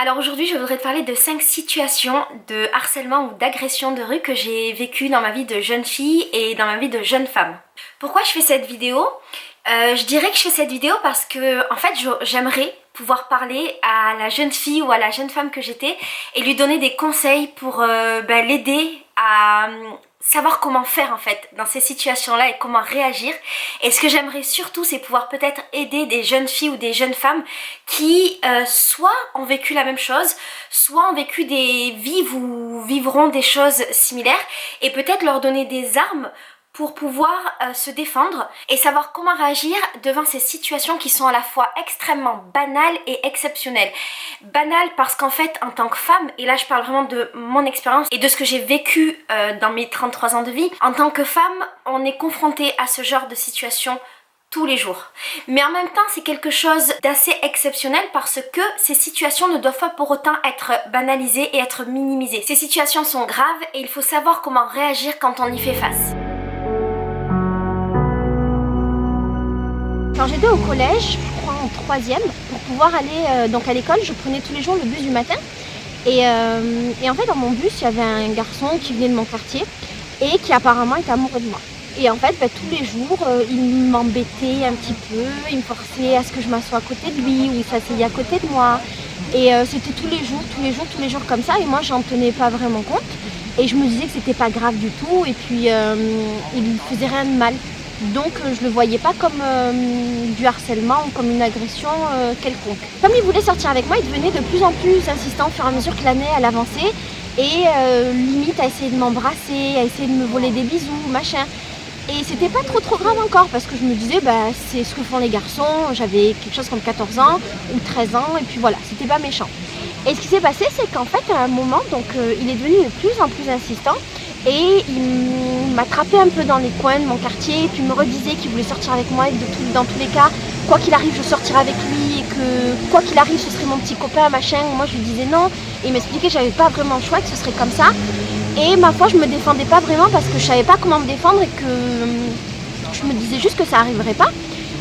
Alors aujourd'hui je voudrais te parler de 5 situations de harcèlement ou d'agression de rue que j'ai vécues dans ma vie de jeune fille et dans ma vie de jeune femme. Pourquoi je fais cette vidéo? Je dirais que je fais cette vidéo parce que en fait j'aimerais pouvoir parler à la jeune fille ou à la jeune femme que j'étais et lui donner des conseils pour l'aider à savoir comment faire en fait dans ces situations-là et comment réagir. Et ce que j'aimerais surtout, c'est pouvoir peut-être aider des jeunes filles ou des jeunes femmes qui soit ont vécu la même chose, soit ont vécu vivent ou vivront des choses similaires et peut-être leur donner des armes pour pouvoir se défendre et savoir comment réagir devant ces situations qui sont à la fois extrêmement banales et exceptionnelles. Banales parce qu'en fait, en tant que femme, et là je parle vraiment de mon expérience et de ce que j'ai vécu dans mes 33 ans de vie, en tant que femme, on est confronté à ce genre de situation tous les jours. Mais en même temps, c'est quelque chose d'assez exceptionnel parce que ces situations ne doivent pas pour autant être banalisées et être minimisées. Ces situations sont graves et il faut savoir comment réagir quand on y fait face. Quand j'étais au collège, je crois en troisième, pour pouvoir aller donc à l'école, je prenais tous les jours le bus du matin. Et en fait, dans mon bus, il y avait un garçon qui venait de mon quartier et qui apparemment était amoureux de moi. Et en fait, tous les jours, il m'embêtait un petit peu, il me forçait à ce que je m'assoie à côté de lui ou il s'asseyait à côté de moi. Et c'était tous les jours comme ça. Et moi, j'en tenais pas vraiment compte. Et je me disais que c'était pas grave du tout. Et puis, il faisait rien de mal. Donc je le voyais pas comme du harcèlement ou comme une agression quelconque. Comme il voulait sortir avec moi, il devenait de plus en plus insistant au fur et à mesure que l'année elle avançait et limite à essayer de m'embrasser, à essayer de me voler des bisous, machin. Et c'était pas trop grave encore parce que je me disais c'est ce que font les garçons, j'avais quelque chose comme 14 ans ou 13 ans et puis voilà, c'était pas méchant. Et ce qui s'est passé c'est qu'en fait à un moment il est devenu de plus en plus insistant. Et il m'attrapait un peu dans les coins de mon quartier, puis me redisait qu'il voulait sortir avec moi et dans tous les cas, quoi qu'il arrive, je sortirais avec lui et que quoi qu'il arrive, ce serait mon petit copain, machin. Moi, je lui disais non et il m'expliquait que j'avais pas vraiment le choix, que ce serait comme ça. Et ma foi, je me défendais pas vraiment parce que je savais pas comment me défendre et que je me disais juste que ça arriverait pas.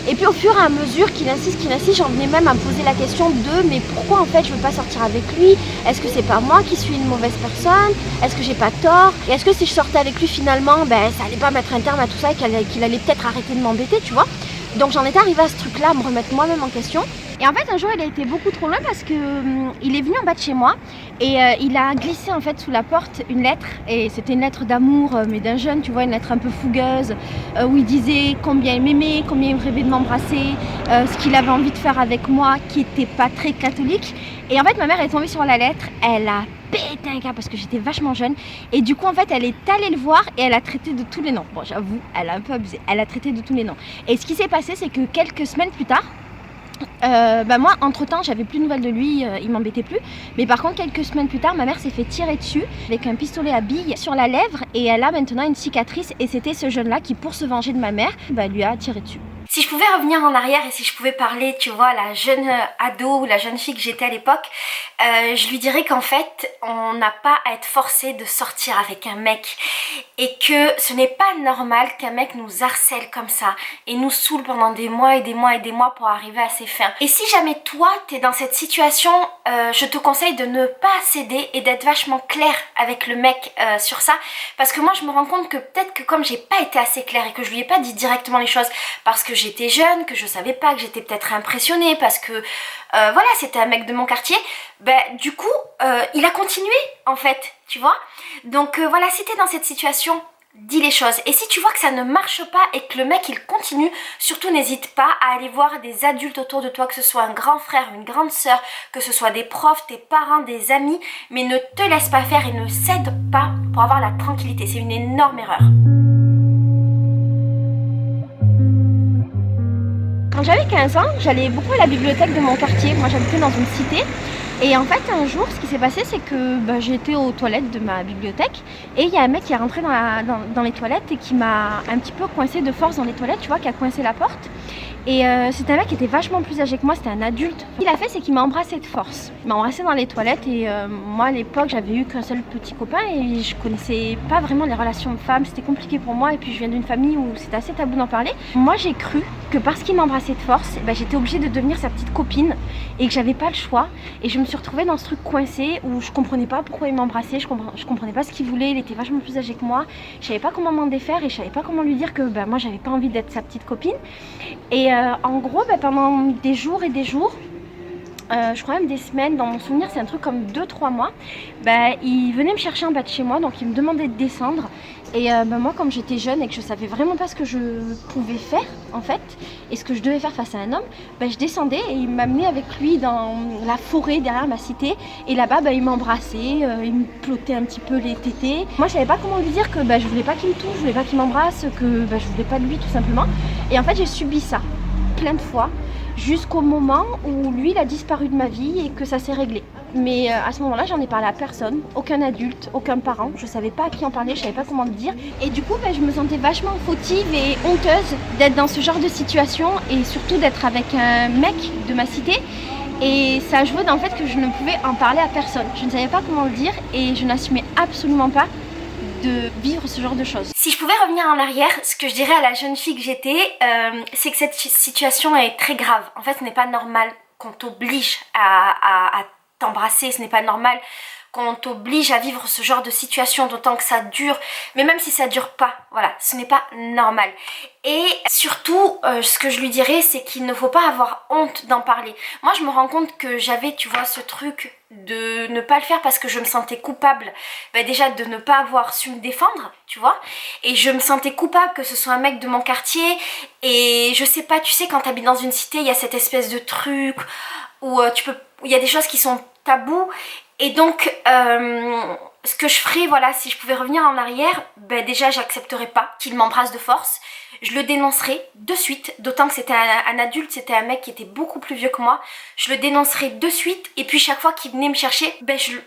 Et puis au fur et à mesure qu'il insiste, j'en venais même à me poser la question de mais pourquoi en fait je veux pas sortir avec lui? Est-ce que c'est pas moi qui suis une mauvaise personne? Est-ce que j'ai pas tort? Et est-ce que si je sortais avec lui finalement, ça allait pas mettre un terme à tout ça et qu'il allait peut-être arrêter de m'embêter, tu vois? Donc j'en étais arrivée à ce truc-là, à me remettre moi-même en question. Et en fait un jour il a été beaucoup trop loin parce que il est venu en bas de chez moi et il a glissé en fait sous la porte une lettre et c'était une lettre d'amour mais d'un jeune, tu vois, une lettre un peu fougueuse où il disait combien il m'aimait, combien il rêvait de m'embrasser, ce qu'il avait envie de faire avec moi qui était pas très catholique. Et en fait ma mère est tombée sur la lettre, elle a pété un câble parce que j'étais vachement jeune et du coup en fait elle est allée le voir et elle a traité de tous les noms. Bon j'avoue, elle a un peu abusé, elle a traité de tous les noms. Et ce qui s'est passé c'est que quelques semaines plus tard, moi entre temps j'avais plus de nouvelles de lui, il m'embêtait plus. Mais par contre quelques semaines plus tard ma mère s'est fait tirer dessus avec un pistolet à billes sur la lèvre et elle a maintenant une cicatrice et c'était ce jeune là qui pour se venger de ma mère lui a tiré dessus. Si je pouvais revenir en arrière et si je pouvais parler, tu vois, la jeune ado ou la jeune fille que j'étais à l'époque, je lui dirais qu'en fait, on n'a pas à être forcé de sortir avec un mec et que ce n'est pas normal qu'un mec nous harcèle comme ça et nous saoule pendant des mois et des mois et des mois pour arriver à ses fins. Et si jamais toi, t'es dans cette situation, je te conseille de ne pas céder et d'être vachement clair avec le mec sur ça parce que moi, je me rends compte que peut-être que comme j'ai pas été assez claire et que je lui ai pas dit directement les choses parce que j'étais jeune, que je savais pas, que j'étais peut-être impressionnée parce que voilà, c'était un mec de mon quartier, du coup il a continué en fait, tu vois. Donc voilà, si t'es dans cette situation, dis les choses. Et si tu vois que ça ne marche pas et que le mec il continue, surtout n'hésite pas à aller voir des adultes autour de toi, que ce soit un grand frère, une grande sœur, que ce soit des profs, tes parents, des amis, mais ne te laisse pas faire et ne cède pas pour avoir la tranquillité, c'est une énorme erreur. Quand j'avais 15 ans, j'allais beaucoup à la bibliothèque de mon quartier. Moi j'habitais dans une cité. Et en fait un jour ce qui s'est passé c'est que j'étais aux toilettes de ma bibliothèque et il y a un mec qui est rentré dans les toilettes et qui m'a un petit peu coincé de force dans les toilettes, tu vois, qui a coincé la porte. Et c'était un mec qui était vachement plus âgé que moi, c'était un adulte. Ce qu'il a fait, c'est qu'il m'a embrassé de force. Il m'a embrassé dans les toilettes et moi à l'époque j'avais eu qu'un seul petit copain et je connaissais pas vraiment les relations de femmes, c'était compliqué pour moi et puis je viens d'une famille où c'était assez tabou d'en parler. Moi j'ai cru que parce qu'il m'embrassait de force, j'étais obligée de devenir sa petite copine et que j'avais pas le choix. Et je me suis retrouvée dans ce truc coincé où je comprenais pas pourquoi il m'embrassait, je comprenais pas ce qu'il voulait, il était vachement plus âgé que moi. Je savais pas comment m'en défaire et je savais pas comment lui dire que moi j'avais pas envie d'être sa petite copine. Et en gros pendant des jours et des jours, je crois même des semaines, dans mon souvenir c'est un truc comme 2-3 mois, il venait me chercher en bas de chez moi, donc il me demandait de descendre. Et moi comme j'étais jeune et que je savais vraiment pas ce que je pouvais faire en fait, et ce que je devais faire face à un homme, je descendais et il m'amenait avec lui dans la forêt derrière ma cité. Et là-bas il m'embrassait, il me plottait un petit peu les tétés. Moi je savais pas comment lui dire que je voulais pas qu'il me touche, je voulais pas qu'il m'embrasse, que je voulais pas de lui tout simplement. Et en fait j'ai subi ça plein de fois, jusqu'au moment où lui il a disparu de ma vie et que ça s'est réglé. Mais à ce moment-là, j'en ai parlé à personne, aucun adulte, aucun parent. Je savais pas à qui en parler, je savais pas comment le dire. Et du coup, je me sentais vachement fautive et honteuse d'être dans ce genre de situation et surtout d'être avec un mec de ma cité. Et ça a joué dans le fait que je ne pouvais en parler à personne. Je ne savais pas comment le dire et je n'assumais absolument pas de vivre ce genre de choses. Si je pouvais revenir en arrière, ce que je dirais à la jeune fille que j'étais, c'est que cette situation est très grave. En fait, ce n'est pas normal qu'on t'oblige à t'embrasser, ce n'est pas normal qu'on t'oblige à vivre ce genre de situation, d'autant que ça dure, mais même si ça dure pas, voilà, ce n'est pas normal. Et surtout, ce que je lui dirais, c'est qu'il ne faut pas avoir honte d'en parler. Moi, je me rends compte que j'avais, tu vois, ce truc de ne pas le faire parce que je me sentais coupable, déjà de ne pas avoir su me défendre, tu vois, et je me sentais coupable que ce soit un mec de mon quartier, et je sais pas, tu sais, quand t'habites dans une cité, il y a cette espèce de truc où il y a des choses qui sont tabous. Et donc, ce que je ferais, voilà, si je pouvais revenir en arrière, déjà, j'accepterais pas qu'il m'embrasse de force. Je le dénoncerais de suite, d'autant que c'était un adulte, c'était un mec qui était beaucoup plus vieux que moi. Je le dénoncerais de suite, et puis chaque fois qu'il venait me chercher,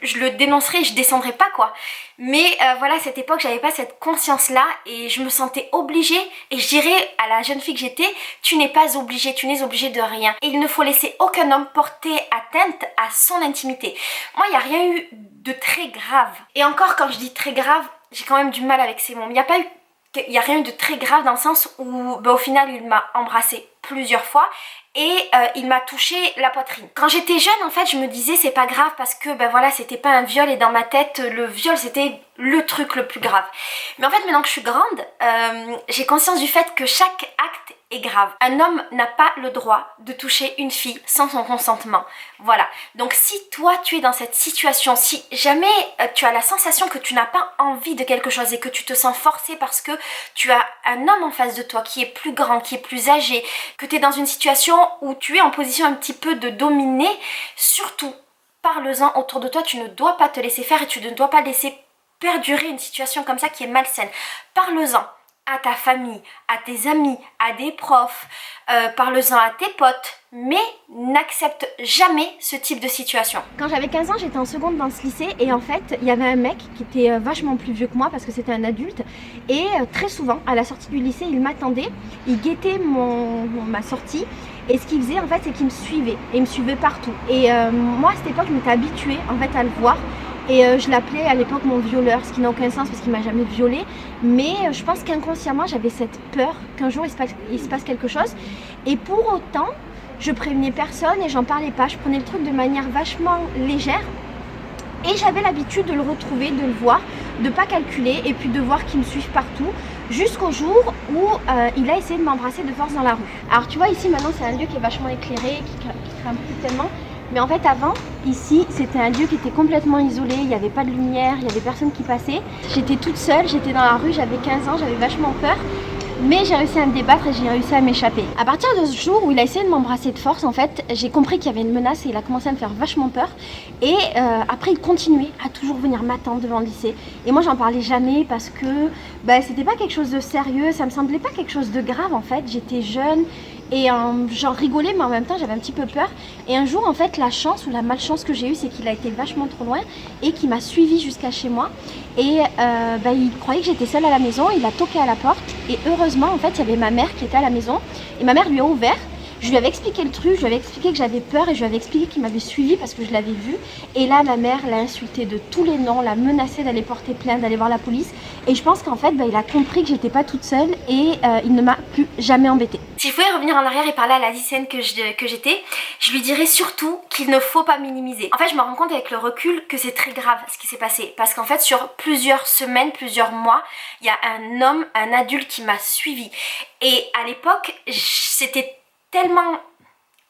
je le dénoncerais, je descendrais pas, quoi. Mais voilà, à cette époque, j'avais pas cette conscience-là, et je me sentais obligée, et je dirais à la jeune fille que j'étais, tu n'es pas obligée, tu n'es obligée de rien. Et il ne faut laisser aucun homme porter atteinte à son intimité. Moi, il n'y a rien eu de très grave. Et encore, quand je dis très grave, j'ai quand même du mal avec ces mots. Il n'y a rien eu de très grave dans le sens où au final il m'a embrassée plusieurs fois et il m'a touché la poitrine. Quand j'étais jeune, en fait, je me disais c'est pas grave parce que voilà, c'était pas un viol, et dans ma tête le viol c'était le truc le plus grave. Mais en fait, maintenant que je suis grande, j'ai conscience du fait que chaque acte est grave. Un homme n'a pas le droit de toucher une fille sans son consentement. Voilà. Donc si toi tu es dans cette situation, si jamais tu as la sensation que tu n'as pas envie de quelque chose et que tu te sens forcé parce que tu as un homme en face de toi qui est plus grand, qui est plus âgé, que tu es dans une situation où tu es en position un petit peu de dominer, surtout parle-en autour de toi. Tu ne dois pas te laisser faire et tu ne dois pas laisser perdurer une situation comme ça qui est malsaine. Parle-en à ta famille, à tes amis, à des profs, parle-en à tes potes, mais n'accepte jamais ce type de situation. Quand j'avais 15 ans, j'étais en seconde dans ce lycée et en fait, il y avait un mec qui était vachement plus vieux que moi parce que c'était un adulte et très souvent, à la sortie du lycée, il m'attendait, il guettait ma sortie. Et ce qu'il faisait en fait, c'est qu'il me suivait, et il me suivait partout. Et moi à cette époque, je m'étais habituée en fait à le voir. Et je l'appelais à l'époque mon violeur, ce qui n'a aucun sens parce qu'il m'a jamais violée. Mais je pense qu'inconsciemment j'avais cette peur qu'un jour il se passe quelque chose. Et pour autant, je prévenais personne et j'en parlais pas. Je prenais le truc de manière vachement légère. Et j'avais l'habitude de le retrouver, de le voir, de pas calculer et puis de voir qu'il me suive partout. Jusqu'au jour où il a essayé de m'embrasser de force dans la rue. Alors tu vois, ici maintenant c'est un lieu qui est vachement éclairé, qui craint plus tellement. Mais en fait avant, ici, c'était un lieu qui était complètement isolé, il n'y avait pas de lumière, il n'y avait personne qui passait. J'étais toute seule, j'étais dans la rue, j'avais 15 ans, j'avais vachement peur. Mais j'ai réussi à me débattre et j'ai réussi à m'échapper. À partir de ce jour où il a essayé de m'embrasser de force, en fait, j'ai compris qu'il y avait une menace et il a commencé à me faire vachement peur. Et après, il continuait à toujours venir m'attendre devant le lycée. Et moi, j'en parlais jamais parce que c'était pas quelque chose de sérieux, ça me semblait pas quelque chose de grave en fait. J'étais jeune et j'en rigolais, mais en même temps, j'avais un petit peu peur. Et un jour, en fait, la chance ou la malchance que j'ai eue, c'est qu'il a été vachement trop loin et qu'il m'a suivi jusqu'à chez moi. Et il croyait que j'étais seule à la maison, il a toqué à la porte et heureusement en fait il y avait ma mère qui était à la maison et ma mère lui a ouvert Je lui avais expliqué le truc, je lui avais expliqué que j'avais peur et je lui avais expliqué qu'il m'avait suivi parce que je l'avais vu. Et là, ma mère l'a insulté de tous les noms, l'a menacé d'aller porter plainte, d'aller voir la police. Et je pense qu'en fait, il a compris que j'étais pas toute seule et il ne m'a plus jamais embêtée. Si je pouvais revenir en arrière et parler à la lycéenne que j'étais, je lui dirais surtout qu'il ne faut pas minimiser. En fait, je me rends compte avec le recul que c'est très grave ce qui s'est passé. Parce qu'en fait, sur plusieurs semaines, plusieurs mois, il y a un homme, un adulte qui m'a suivi. Et à l'époque, c'était tellement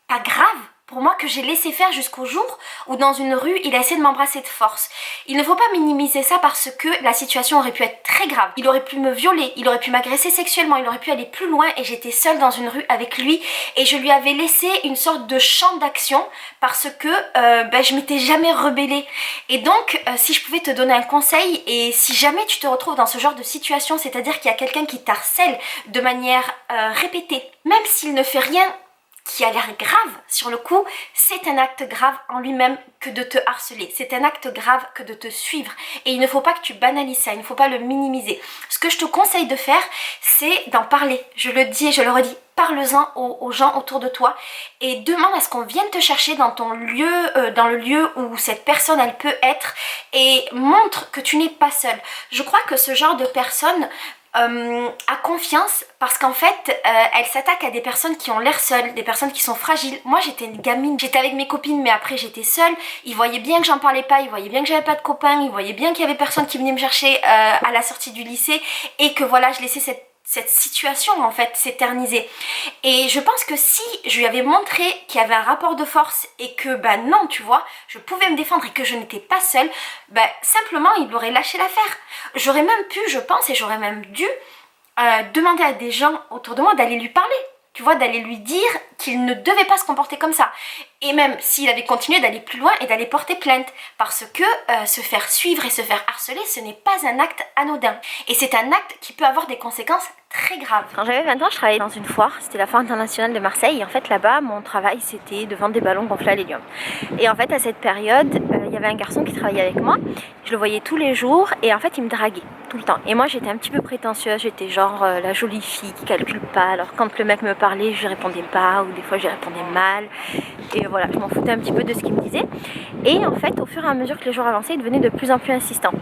pas grave pour moi que j'ai laissé faire jusqu'au jour où dans une rue il a essayé de m'embrasser de force. Il ne faut pas minimiser ça parce que la situation aurait pu être très grave. Il aurait pu me violer, il aurait pu m'agresser sexuellement, il aurait pu aller plus loin et j'étais seule dans une rue avec lui et je lui avais laissé une sorte de champ d'action parce que je m'étais jamais rebellée. Et donc si je pouvais te donner un conseil et si jamais tu te retrouves dans ce genre de situation, c'est-à-dire qu'il y a quelqu'un qui t'harcèle de manière répétée, même s'il ne fait rien qui a l'air grave sur le coup, c'est un acte grave en lui-même que de te harceler, c'est un acte grave que de te suivre et il ne faut pas que tu banalises ça, il ne faut pas le minimiser. Ce que je te conseille de faire, c'est d'en parler, je le dis et je le redis, parle-en aux gens autour de toi et demande à ce qu'on vienne te chercher dans ton lieu, dans le lieu où cette personne elle peut être et montre que tu n'es pas seule. Je crois que ce genre de personne a confiance parce qu'en fait elle s'attaque à des personnes qui ont l'air seules, des personnes qui sont fragiles. Moi j'étais une gamine, j'étais avec mes copines mais après j'étais seule, ils voyaient bien que j'en parlais pas, ils voyaient bien que j'avais pas de copains, ils voyaient bien qu'il y avait personne qui venait me chercher à la sortie du lycée et que voilà je laissais cette situation en fait s'éterniser. Et je pense que si je lui avais montré qu'il y avait un rapport de force et que non tu vois, je pouvais me défendre et que je n'étais pas seule, simplement il aurait lâché l'affaire. J'aurais même pu, je pense, et j'aurais même dû demander à des gens autour de moi d'aller lui parler. Tu vois, d'aller lui dire qu'il ne devait pas se comporter comme ça. Et même s'il avait continué d'aller plus loin et d'aller porter plainte. Parce que se faire suivre et se faire harceler, ce n'est pas un acte anodin. Et c'est un acte qui peut avoir des conséquences très graves. Quand j'avais 20 ans, je travaillais dans une foire. C'était la foire internationale de Marseille. Et en fait, là-bas, mon travail, c'était de vendre des ballons gonflés à l'hélium. Et en fait, à cette période, il y avait un garçon qui travaillait avec moi. Je le voyais tous les jours. Et en fait, il me draguait tout le temps. Et moi, j'étais un petit peu prétentieuse. J'étais genre la jolie fille qui calcule pas. Alors, quand le mec me parlait, je répondais pas. Ou des fois, je répondais mal. Et voilà, je m'en foutais un petit peu de ce qu'il me disait. Et en fait, au fur et à mesure que les jours avançaient, il devenait de plus en plus insistant.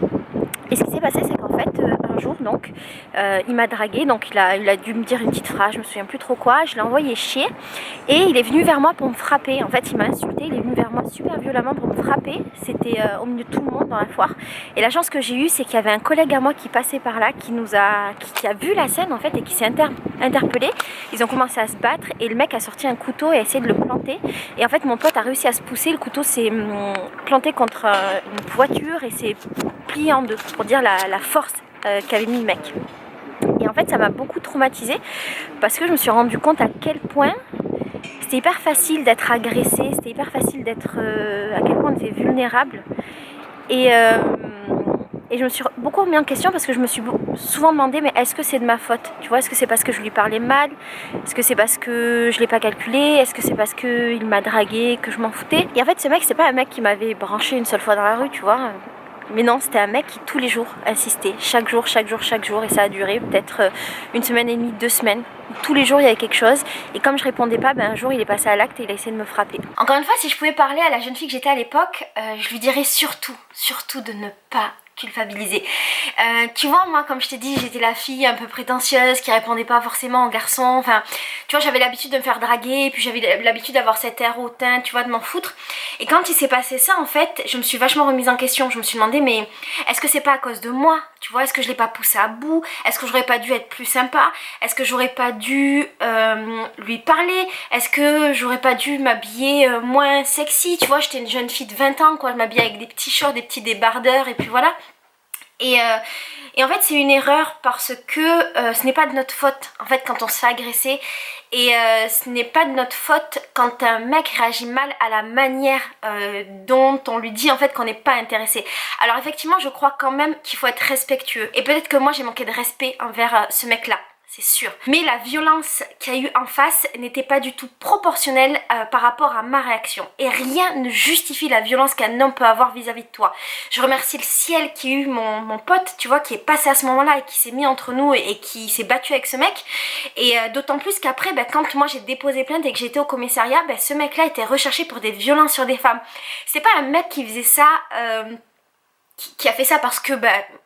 Et ce qui s'est passé, c'est qu'en fait, un jour, donc, il m'a dragué, donc il a dû me dire une petite phrase, je me souviens plus trop quoi, je l'ai envoyé chier, et il est venu vers moi pour me frapper. En fait, il m'a insulté, il est venu vers moi super violemment pour me frapper, c'était au milieu de tout le monde dans la foire. Et la chance que j'ai eue, c'est qu'il y avait un collègue à moi qui passait par là, qui a vu la scène en fait, et qui s'est interpellé. Ils ont commencé à se battre, et le mec a sorti un couteau et a essayé de le planter. Et en fait, mon pote a réussi à se pousser, le couteau s'est planté contre une voiture, et s'est plié en deux, pour dire la force qu'avait mis le mec. Et en fait ça m'a beaucoup traumatisée parce que je me suis rendu compte à quel point c'était hyper facile d'être agressé, c'était hyper facile d'être à quel point on était vulnérable et je me suis beaucoup remis en question parce que je me suis souvent demandé mais est-ce que c'est de ma faute, tu vois, est-ce que c'est parce que je lui parlais mal, est-ce que c'est parce que je l'ai pas calculé, est-ce que c'est parce qu'il m'a dragué que je m'en foutais. Et en fait ce mec c'est pas un mec qui m'avait branché une seule fois dans la rue, tu vois. Mais non, c'était un mec qui tous les jours insistait, chaque jour, et ça a duré peut-être une semaine et demie, 2 semaines. Tous les jours il y avait quelque chose, et comme je répondais pas, un jour il est passé à l'acte et il a essayé de me frapper. Encore une fois, si je pouvais parler à la jeune fille que j'étais à l'époque, je lui dirais surtout de ne pas culpabiliser. Tu vois, moi comme je t'ai dit, j'étais la fille un peu prétentieuse qui répondait pas forcément aux garçons, enfin tu vois, j'avais l'habitude de me faire draguer, et puis j'avais l'habitude d'avoir cet air hautain, tu vois, de m'en foutre. Et quand il s'est passé ça, en fait, je me suis vachement remise en question. Je me suis demandé mais est-ce que c'est pas à cause de moi, tu vois, est-ce que je l'ai pas poussé à bout, est-ce que j'aurais pas dû être plus sympa, est-ce que j'aurais pas dû lui parler, est-ce que j'aurais pas dû m'habiller moins sexy, tu vois, j'étais une jeune fille de 20 ans quoi, je m'habillais avec des petits shorts, des petits débardeurs et puis voilà. Et en fait c'est une erreur parce que ce n'est pas de notre faute en fait quand on se fait agresser, et ce n'est pas de notre faute quand un mec réagit mal à la manière dont on lui dit en fait qu'on n'est pas intéressé. Alors effectivement je crois quand même qu'il faut être respectueux, et peut-être que moi j'ai manqué de respect envers ce mec là. c'est sûr. Mais la violence qu'il y a eu en face n'était pas du tout proportionnelle par rapport à ma réaction. Et rien ne justifie la violence qu'un homme peut avoir vis-à-vis de toi. Je remercie le ciel qui a eu mon pote, tu vois, qui est passé à ce moment-là et qui s'est mis entre nous et qui s'est battu avec ce mec. Et d'autant plus qu'après, quand moi j'ai déposé plainte et que j'étais au commissariat, ce mec-là était recherché pour des violences sur des femmes. C'est pas un mec qui faisait ça... qui a fait ça parce que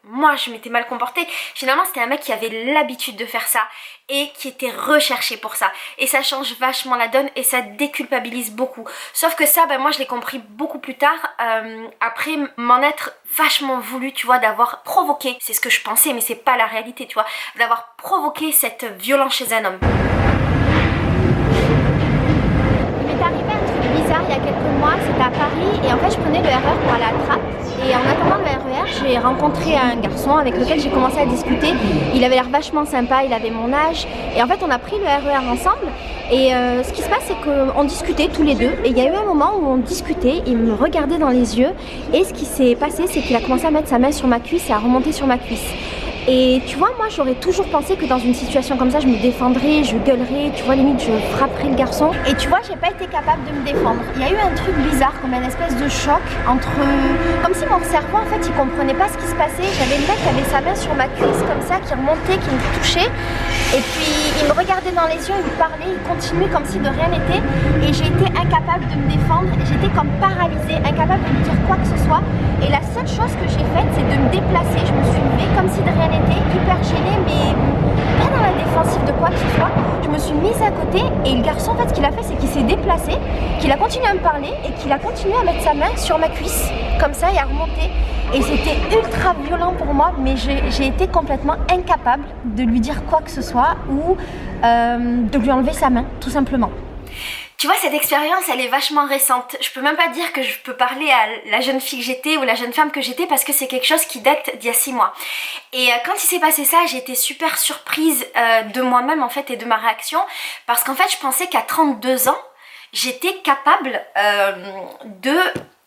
moi je m'étais mal comportée. Finalement c'était un mec qui avait l'habitude de faire ça et qui était recherché pour ça, et ça change vachement la donne et ça déculpabilise beaucoup. Sauf que ça moi je l'ai compris beaucoup plus tard, après m'en être vachement voulu, tu vois, d'avoir provoqué, c'est ce que je pensais mais c'est pas la réalité, tu vois, d'avoir provoqué cette violence chez un homme. Il m'est arrivé un truc bizarre il y a quelques mois, c'était à Paris, et en fait je prenais le RER pour aller à Trappes. Et en attendant le RER, j'ai rencontré un garçon avec lequel j'ai commencé à discuter. Il avait l'air vachement sympa, il avait mon âge. Et en fait, on a pris le RER ensemble. Et ce qui se passe, c'est qu'on discutait tous les deux. Et il y a eu un moment où on discutait, il me regardait dans les yeux. Et ce qui s'est passé, c'est qu'il a commencé à mettre sa main sur ma cuisse et à remonter sur ma cuisse. Et tu vois, moi j'aurais toujours pensé que dans une situation comme ça, je me défendrais, je gueulerais, tu vois, limite je frapperais le garçon. Et tu vois, j'ai pas été capable de me défendre. Il y a eu un truc bizarre, comme une espèce de choc entre... Comme si mon cerveau, en fait, il comprenait pas ce qui se passait. J'avais le mec qui avait sa main sur ma cuisse, comme ça, qui remontait, qui me touchait. Et puis, il me regardait dans les yeux, il me parlait, il continuait comme si de rien n'était. Et j'ai été incapable de me défendre. J'étais comme paralysée, incapable de me dire quoi que ce soit. Et la seule chose que j'ai faite, c'est de me déplacer. Je me suis levée comme si de rien n'était, hyper gênée, mais pas dans la défensive de quoi que ce soit. Je me suis mise à côté et le garçon, en fait, ce qu'il a fait, c'est qu'il s'est déplacé, qu'il a continué à me parler et qu'il a continué à mettre sa main sur ma cuisse, comme ça, et à remonter. Et c'était ultra violent pour moi, mais j'ai été complètement incapable de lui dire quoi que ce soit ou de lui enlever sa main, tout simplement. Tu vois, cette expérience, elle est vachement récente. Je peux même pas dire que je peux parler à la jeune fille que j'étais ou la jeune femme que j'étais parce que c'est quelque chose qui date d'il y a 6 mois. Et quand il s'est passé ça, j'ai été super surprise de moi-même en fait et de ma réaction, parce qu'en fait, je pensais qu'à 32 ans, j'étais capable de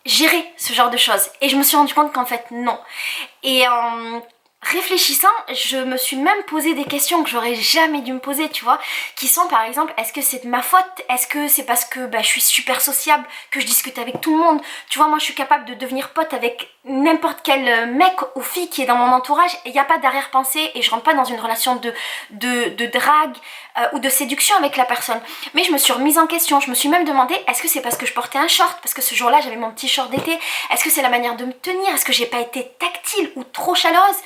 gérer ce genre de choses. Et je me suis rendu compte qu'en fait, non. Et en réfléchissant, je me suis même posé des questions que j'aurais jamais dû me poser, tu vois, qui sont par exemple, est-ce que c'est de ma faute? Est-ce que c'est parce que je suis super sociable, que je discute avec tout le monde? Tu vois, moi je suis capable de devenir pote avec n'importe quel mec ou fille qui est dans mon entourage, et il n'y a pas d'arrière-pensée, et je rentre pas dans une relation de drague ou de séduction avec la personne. Mais je me suis remise en question, je me suis même demandé, est-ce que c'est parce que je portais un short, parce que ce jour-là j'avais mon petit short d'été? Est-ce que c'est la manière de me tenir? Est-ce que j'ai pas été tactile ou trop chaleureuse?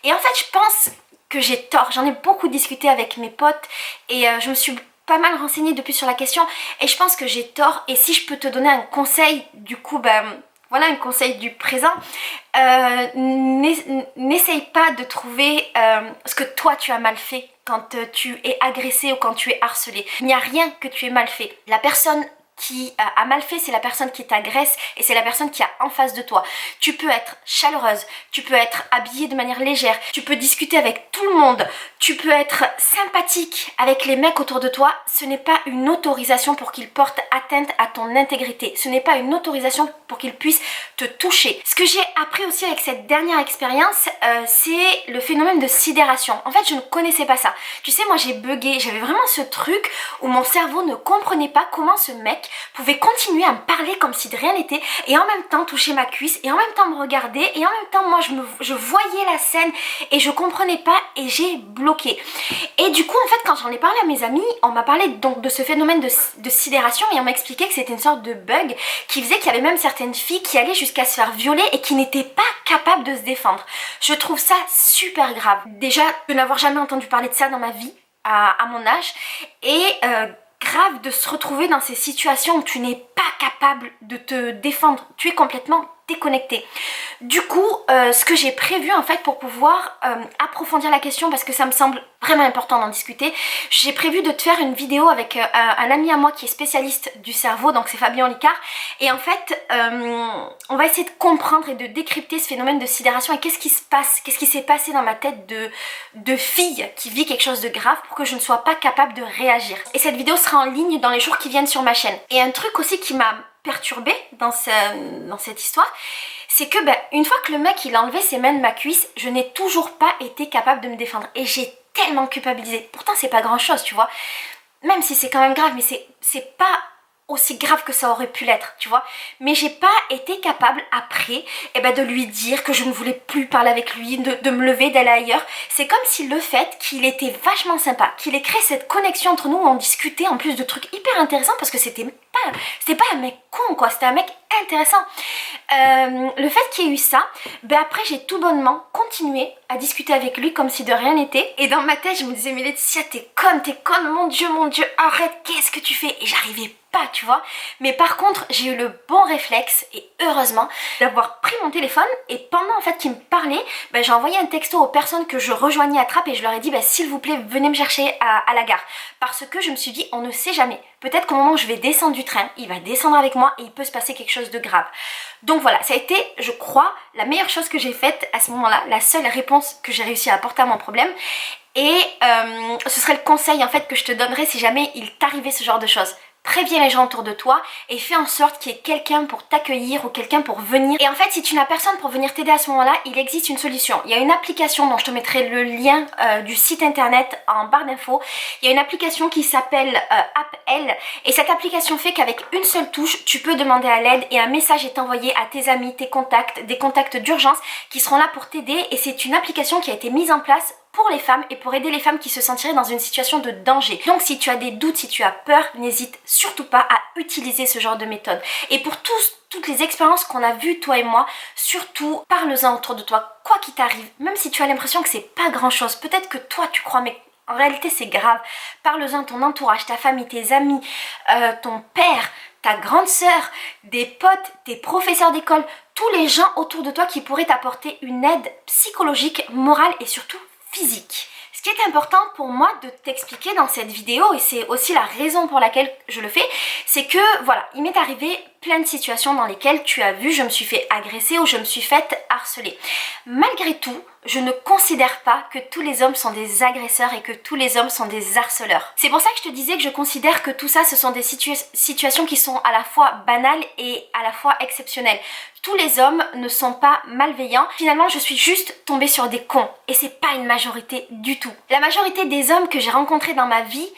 Et en fait, je pense que j'ai tort. J'en ai beaucoup discuté avec mes potes et je me suis pas mal renseignée depuis sur la question et je pense que j'ai tort. Et si je peux te donner un conseil, du coup, voilà, un conseil du présent, n'essaye pas de trouver ce que toi tu as mal fait quand tu es agressé ou quand tu es harcelé. Il n'y a rien que tu aies mal fait. La personne qui a mal fait, c'est la personne qui t'agresse et c'est la personne qui a en face de toi. Tu peux être chaleureuse, tu peux être habillée de manière légère, tu peux discuter avec tout le monde, tu peux être sympathique avec les mecs autour de toi. Ce n'est pas une autorisation pour qu'ils portent atteinte à ton intégrité. Ce n'est pas une autorisation pour qu'ils puissent te toucher. Ce que j'ai appris aussi avec cette dernière expérience, c'est le phénomène de sidération. En fait, je ne connaissais pas ça. Tu sais, moi j'ai bugué, j'avais vraiment ce truc où mon cerveau ne comprenait pas comment ce mec pouvait continuer à me parler comme si de rien n'était et en même temps toucher ma cuisse et en même temps me regarder et en même temps moi je voyais la scène et je comprenais pas et j'ai bloqué. Et du coup en fait quand j'en ai parlé à mes amis, on m'a parlé donc de ce phénomène de sidération et on m'a expliqué que c'était une sorte de bug qui faisait qu'il y avait même certaines filles qui allaient jusqu'à se faire violer et qui n'étaient pas capables de se défendre. Je trouve ça super grave. Déjà de n'avoir jamais entendu parler de ça dans ma vie à mon âge et grave de se retrouver dans ces situations où tu n'es pas capable de te défendre, tu es complètement déconnecté. Du coup, ce que j'ai prévu en fait pour pouvoir approfondir la question, parce que ça me semble vraiment important d'en discuter, j'ai prévu de te faire une vidéo avec un ami à moi qui est spécialiste du cerveau, donc c'est Fabien Olicard, et en fait on va essayer de comprendre et de décrypter ce phénomène de sidération et qu'est-ce qui se passe, qu'est-ce qui s'est passé dans ma tête de fille qui vit quelque chose de grave pour que je ne sois pas capable de réagir. Et cette vidéo sera en ligne dans les jours qui viennent sur ma chaîne. Et un truc aussi qui m'a perturbée dans cette histoire, c'est que une fois que le mec il a enlevé ses mains de ma cuisse, je n'ai toujours pas été capable de me défendre et j'ai tellement culpabilisée. Pourtant c'est pas grand chose, tu vois. Même si c'est quand même grave, mais c'est pas aussi grave que ça aurait pu l'être, tu vois. Mais j'ai pas été capable après de lui dire que je ne voulais plus parler avec lui, de me lever, d'aller ailleurs. C'est comme si le fait qu'il était vachement sympa, qu'il ait créé cette connexion entre nous où on discutait en plus de trucs hyper intéressants, parce que c'était pas un mec con quoi, c'était un mec intéressant. Le fait qu'il y ait eu ça, après j'ai tout bonnement continué à discuter avec lui comme si de rien n'était. Et dans ma tête je me disais mais Laetitia t'es conne, mon dieu, arrête, qu'est-ce que tu fais? Et j'arrivais pas, tu vois. Mais par contre j'ai eu le bon réflexe, et heureusement, d'avoir pris mon téléphone, et pendant en fait qu'il me parlait, j'ai envoyé un texto aux personnes que je rejoignais à Trappes et je leur ai dit s'il vous plaît venez me chercher à la gare, parce que je me suis dit on ne sait jamais, peut-être qu'au moment où je vais descendre du train, il va descendre avec moi et il peut se passer quelque chose de grave. Donc voilà, ça a été, je crois, la meilleure chose que j'ai faite à ce moment-là, la seule réponse que j'ai réussi à apporter à mon problème. Et ce serait le conseil en fait que je te donnerais si jamais il t'arrivait ce genre de choses. Préviens les gens autour de toi et fais en sorte qu'il y ait quelqu'un pour t'accueillir ou quelqu'un pour venir. Et en fait, si tu n'as personne pour venir t'aider à ce moment-là, il existe une solution. Il y a une application dont je te mettrai le lien du site internet en barre d'infos. Il y a une application qui s'appelle AppL, et cette application fait qu'avec une seule touche, tu peux demander à l'aide et un message est envoyé à tes amis, tes contacts, des contacts d'urgence qui seront là pour t'aider. Et c'est une application qui a été mise en place pour les femmes et pour aider les femmes qui se sentiraient dans une situation de danger. Donc si tu as des doutes, si tu as peur, n'hésite surtout pas à utiliser ce genre de méthode. Et pour toutes les expériences qu'on a vues toi et moi, surtout parle-en autour de toi, quoi qu'il t'arrive, même si tu as l'impression que c'est pas grand chose, peut-être que toi tu crois mais en réalité c'est grave, parle-en à ton entourage, ta famille, tes amis, ton père, ta grande sœur, des potes, tes professeurs d'école, tous les gens autour de toi qui pourraient t'apporter une aide psychologique, morale et surtout physique. Ce qui est important pour moi de t'expliquer dans cette vidéo, et c'est aussi la raison pour laquelle je le fais, c'est que voilà, il m'est arrivé plein de situations dans lesquelles tu as vu, je me suis fait agresser ou je me suis faite harceler. Malgré tout, je ne considère pas que tous les hommes sont des agresseurs et que tous les hommes sont des harceleurs. C'est pour ça que je te disais que je considère que tout ça, ce sont des situations qui sont à la fois banales et à la fois exceptionnelles. Tous les hommes ne sont pas malveillants. Finalement, je suis juste tombée sur des cons. Et c'est pas une majorité du tout. La majorité des hommes que j'ai rencontrés dans ma vie,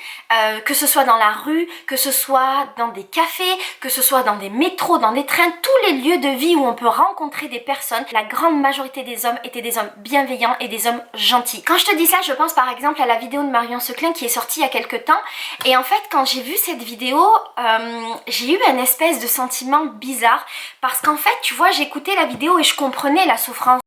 que ce soit dans la rue, que ce soit dans des cafés, que ce soit dans des métros, dans des trains, tous les lieux de vie où on peut rencontrer des personnes, la grande majorité des hommes étaient des hommes bienveillants et des hommes gentils. Quand je te dis ça, je pense par exemple à la vidéo de Marion Seclin qui est sortie il y a quelques temps. Et en fait, quand j'ai vu cette vidéo, j'ai eu un espèce de sentiment bizarre. Parce qu'en fait, tu vois, j'écoutais la vidéo et je comprenais la souffrance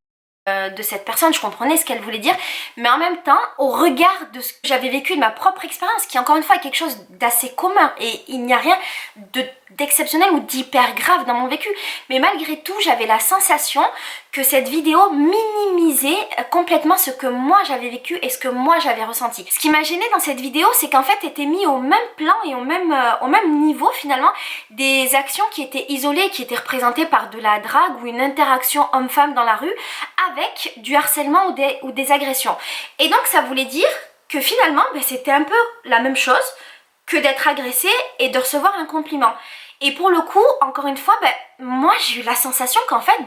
de cette personne, je comprenais ce qu'elle voulait dire, mais en même temps, au regard de ce que j'avais vécu, de ma propre expérience, qui encore une fois est quelque chose d'assez commun, et il n'y a rien d'exceptionnel ou d'hyper grave dans mon vécu, mais malgré tout, j'avais la sensation que cette vidéo minimisait complètement ce que moi j'avais vécu et ce que moi j'avais ressenti. Ce qui m'a gênée dans cette vidéo, c'est qu'en fait était mis au même plan et au même niveau finalement des actions qui étaient isolées, qui étaient représentées par de la drague ou une interaction homme-femme dans la rue avec du harcèlement ou des agressions. Et donc ça voulait dire que finalement c'était un peu la même chose que d'être agressée et de recevoir un compliment. Et pour le coup, encore une fois, moi j'ai eu la sensation qu'en fait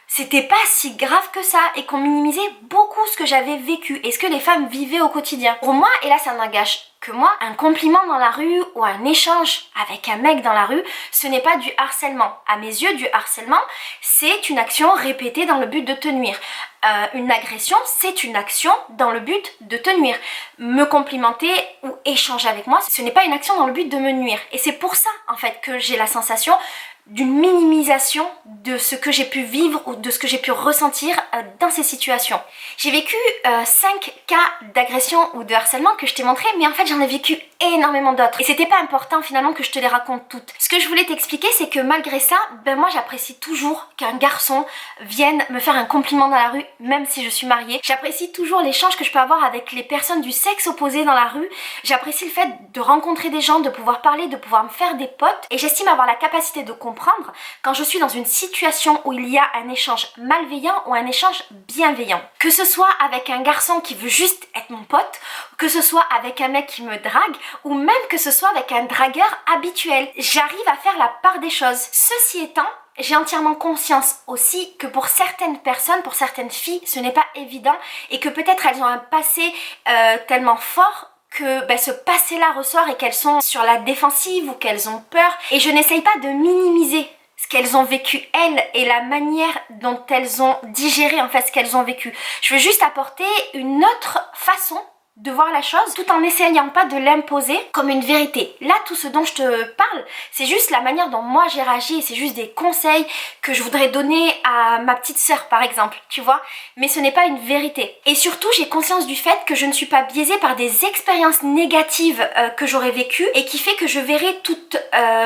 c'était pas si grave que ça et qu'on minimisait beaucoup ce que j'avais vécu et ce que les femmes vivaient au quotidien. Pour moi, et là ça n'engage que moi, un compliment dans la rue ou un échange avec un mec dans la rue, ce n'est pas du harcèlement. À mes yeux, du harcèlement, c'est une action répétée dans le but de te nuire. Une agression, c'est une action dans le but de te nuire. Me complimenter ou échanger avec moi, ce n'est pas une action dans le but de me nuire. Et c'est pour ça, en fait, que j'ai la sensation d'une minimisation de ce que j'ai pu vivre ou de ce que j'ai pu ressentir dans ces situations. J'ai vécu 5 cas d'agression ou de harcèlement que je t'ai montré, mais en fait j'en ai vécu énormément d'autres. Et c'était pas important finalement que je te les raconte toutes. Ce que je voulais t'expliquer, c'est que malgré ça, moi j'apprécie toujours qu'un garçon vienne me faire un compliment dans la rue, même si je suis mariée. J'apprécie toujours l'échange que je peux avoir avec les personnes du sexe opposé dans la rue. J'apprécie le fait de rencontrer des gens, de pouvoir parler, de pouvoir me faire des potes. Et j'estime avoir la capacité de comprendre quand je suis dans une situation où il y a un échange malveillant ou un échange bienveillant. Que ce soit avec un garçon qui veut juste être mon pote, que ce soit avec un mec qui me drague, ou même que ce soit avec un dragueur habituel. J'arrive à faire la part des choses. Ceci étant, j'ai entièrement conscience aussi que pour certaines personnes, pour certaines filles, ce n'est pas évident et que peut-être elles ont un passé tellement fort que ce passé-là ressort et qu'elles sont sur la défensive ou qu'elles ont peur. Et je n'essaye pas de minimiser ce qu'elles ont vécu elles et la manière dont elles ont digéré en fait ce qu'elles ont vécu. Je veux juste apporter une autre façon de voir la chose tout en n'essayant pas de l'imposer comme une vérité. Là, tout ce dont je te parle, c'est juste la manière dont moi j'ai réagi et c'est juste des conseils que je voudrais donner à ma petite sœur par exemple, tu vois, mais ce n'est pas une vérité. Et surtout, j'ai conscience du fait que je ne suis pas biaisée par des expériences négatives que j'aurais vécues et qui fait que je verrai toutes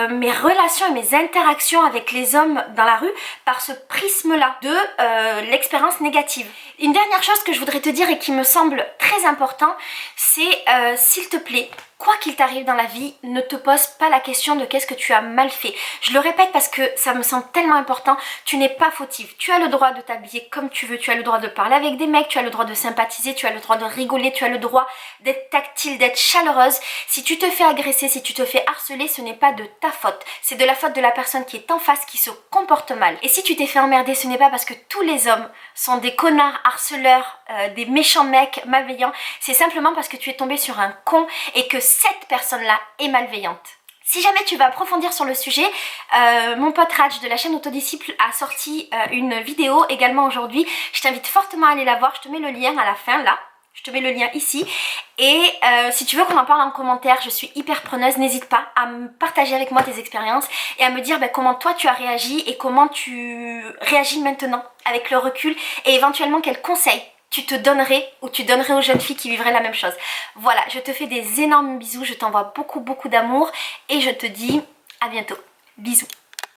mes relations et mes interactions avec les hommes dans la rue par ce prisme-là de l'expérience négative. Une dernière chose que je voudrais te dire et qui me semble très important, c'est s'il te plaît, quoi qu'il t'arrive dans la vie, ne te pose pas la question de qu'est-ce que tu as mal fait. Je le répète parce que ça me semble tellement important, tu n'es pas fautive. Tu as le droit de t'habiller comme tu veux, tu as le droit de parler avec des mecs, tu as le droit de sympathiser, tu as le droit de rigoler, tu as le droit d'être tactile, d'être chaleureuse. Si tu te fais agresser, si tu te fais harceler, ce n'est pas de ta faute. C'est de la faute de la personne qui est en face qui se comporte mal. Et si tu t'es fait emmerder, ce n'est pas parce que tous les hommes sont des connards harceleurs, des méchants mecs malveillants, c'est simplement parce que tu es tombé sur un con et que cette personne-là est malveillante. Si jamais tu veux approfondir sur le sujet, mon pote Raj de la chaîne Autodisciple a sorti une vidéo également aujourd'hui. Je t'invite fortement à aller la voir, je te mets le lien à la fin là. Je te mets le lien ici. Et si tu veux qu'on en parle en commentaire, je suis hyper preneuse. N'hésite pas à me partager avec moi tes expériences et à me dire comment toi tu as réagi et comment tu réagis maintenant avec le recul et éventuellement quels conseils tu te donnerais ou tu donnerais aux jeunes filles qui vivraient la même chose. Voilà, je te fais des énormes bisous, je t'envoie beaucoup d'amour et je te dis à bientôt. Bisous.